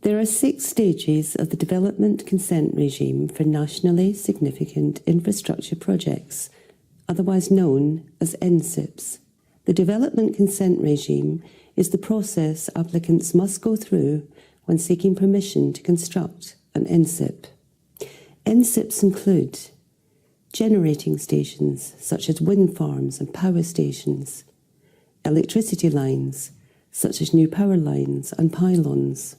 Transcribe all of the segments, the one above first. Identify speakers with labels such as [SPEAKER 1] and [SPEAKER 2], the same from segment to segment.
[SPEAKER 1] There are 6 stages of the development consent regime for nationally significant infrastructure projects, otherwise known as NSIPs. The development consent regime is the process applicants must go through when seeking permission to construct an NSIP. NSIPs include generating stations such as wind farms and power stations, electricity lines such as new power lines and pylons,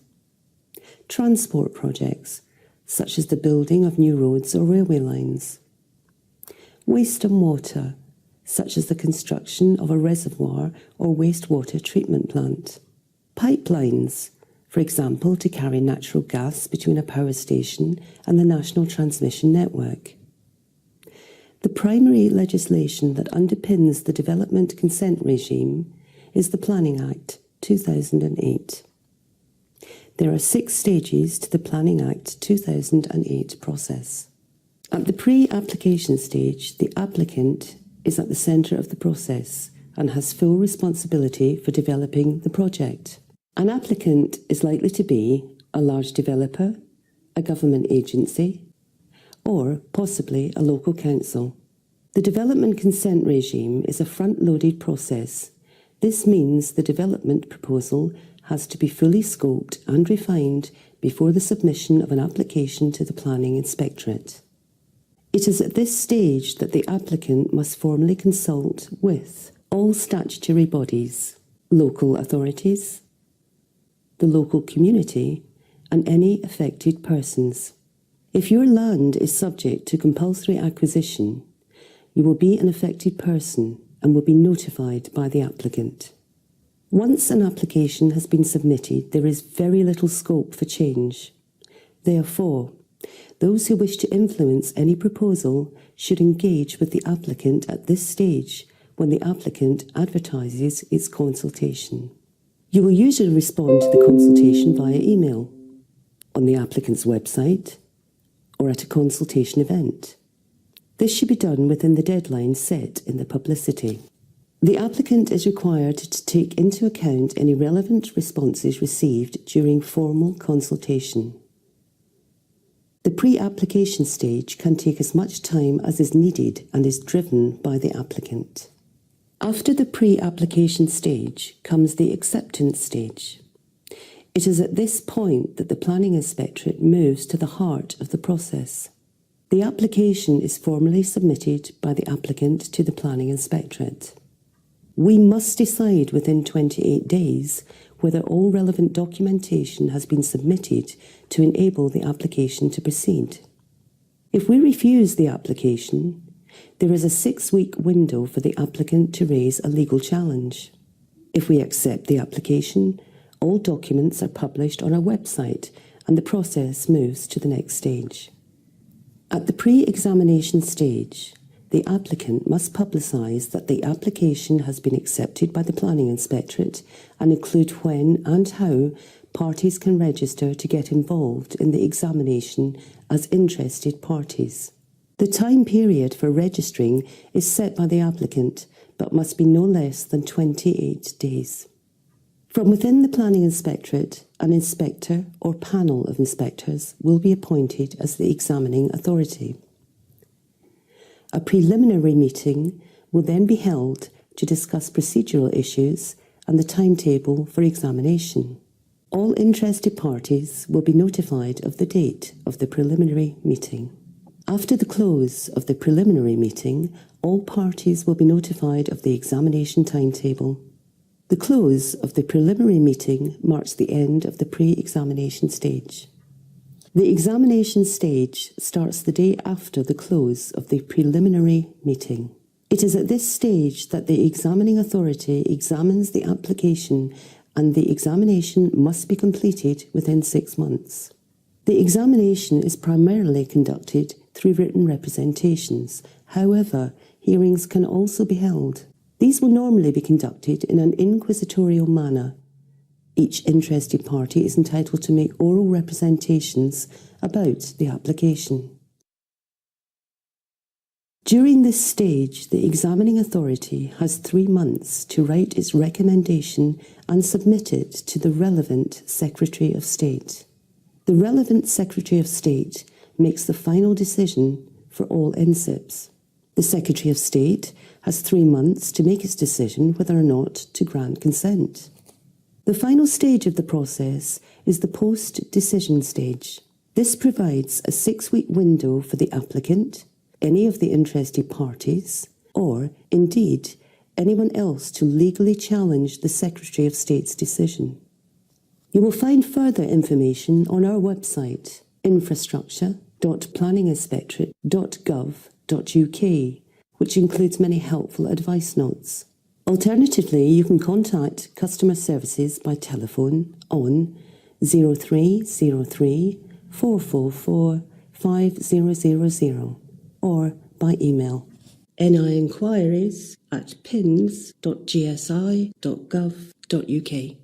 [SPEAKER 1] transport projects such as the building of new roads or railway lines, waste and water such as the construction of a reservoir or wastewater treatment plant, pipelines, for example, to carry natural gas between a power station and the national transmission network. The primary legislation that underpins the development consent regime is the Planning Act 2008. There are 6 stages to the Planning Act 2008 process. At the pre-application stage, the applicant is at the centre of the process and has full responsibility for developing the project. An applicant is likely to be a large developer, a government agency, or possibly a local council. The development consent regime is a front-loaded process. This means the development proposal has to be fully scoped and refined before the submission of an application to the Planning Inspectorate. It is at this stage that the applicant must formally consult with all statutory bodies, local authorities, the local community, and any affected persons. If your land is subject to compulsory acquisition, you will be an affected person and will be notified by the applicant. Once an application has been submitted, there is very little scope for change. Therefore, those who wish to influence any proposal should engage with the applicant at this stage when the applicant advertises its consultation. You will usually respond to the consultation via email, on the applicant's website, or at a consultation event. This should be done within the deadline set in the publicity. The applicant is required to take into account any relevant responses received during formal consultation. The pre-application stage can take as much time as is needed and is driven by the applicant. After the pre-application stage comes the acceptance stage. It is at this point that the Planning Inspectorate moves to the heart of the process. The application is formally submitted by the applicant to the Planning Inspectorate. We must decide within 28 days whether all relevant documentation has been submitted to enable the application to proceed. If we refuse the application, there is a 6-week window for the applicant to raise a legal challenge. If we accept the application, all documents are published on our website and the process moves to the next stage. At the pre-examination stage, the applicant must publicise that the application has been accepted by the Planning Inspectorate and include when and how parties can register to get involved in the examination as interested parties. The time period for registering is set by the applicant, but must be no less than 28 days. From within the Planning Inspectorate, an inspector or panel of inspectors will be appointed as the examining authority. A preliminary meeting will then be held to discuss procedural issues and the timetable for examination. All interested parties will be notified of the date of the preliminary meeting. After the close of the preliminary meeting, all parties will be notified of the examination timetable. The close of the preliminary meeting marks the end of the pre-examination stage. The examination stage starts the day after the close of the preliminary meeting. It is at this stage that the examining authority examines the application, and the examination must be completed within 6 months. The examination is primarily conducted through written representations. However, hearings can also be held. These will normally be conducted in an inquisitorial manner. Each interested party is entitled to make oral representations about the application. During this stage, the examining authority has 3 months to write its recommendation and submit it to the relevant Secretary of State. The relevant Secretary of State makes the final decision for all NSIPs. The Secretary of State has 3 months to make his decision whether or not to grant consent. The final stage of the process is the post-decision stage. This provides a 6-week window for the applicant, any of the interested parties, or, indeed, anyone else to legally challenge the Secretary of State's decision. You will find further information on our website, infrastructure.planninginspectorate.gov.uk, which includes many helpful advice notes. Alternatively, you can contact customer services by telephone on 0303 444 5000 or by email niinquiries@pins.gsi.gov.uk.